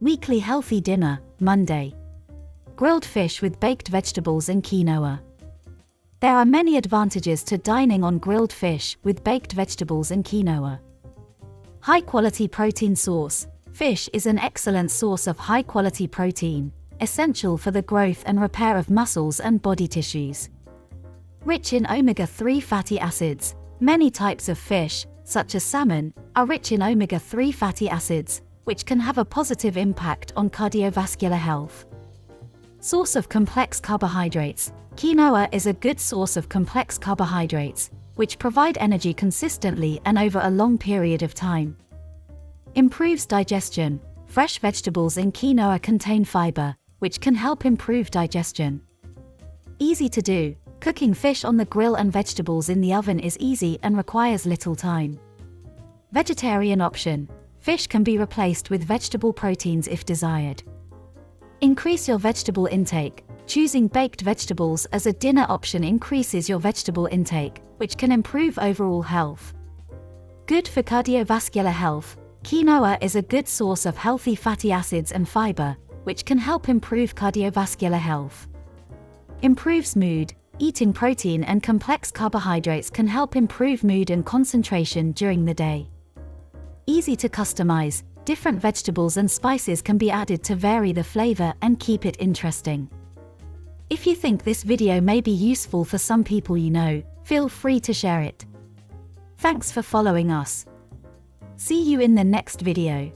Weekly healthy dinner, Monday. Grilled fish with baked vegetables and quinoa. There are many advantages to dining on grilled fish with baked vegetables and quinoa. High-quality protein source. Fish is an excellent source of high-quality protein, essential for the growth and repair of muscles and body tissues. Rich in omega-3 fatty acids. Many types of fish, such as salmon, are rich in omega-3 fatty acids, which can have a positive impact on cardiovascular health. Source of complex carbohydrates. Quinoa is a good source of complex carbohydrates, which provide energy consistently and over a long period of time. Improves digestion. Fresh vegetables in quinoa contain fiber, which can help improve digestion. Easy to do. Cooking fish on the grill and vegetables in the oven is easy and requires little time. Vegetarian option. Fish can be replaced with vegetable proteins if desired. Increase your vegetable intake. Choosing baked vegetables as a dinner option increases your vegetable intake, which can improve overall health. Good for cardiovascular health. Quinoa is a good source of healthy fatty acids and fiber, which can help improve cardiovascular health. Improves mood. Eating protein and complex carbohydrates can help improve mood and concentration during the day. Easy to customize. Different vegetables and spices can be added to vary the flavor and keep it interesting. If you think this video may be useful for some people you know, feel free to share it. Thanks for following us. See you in the next video.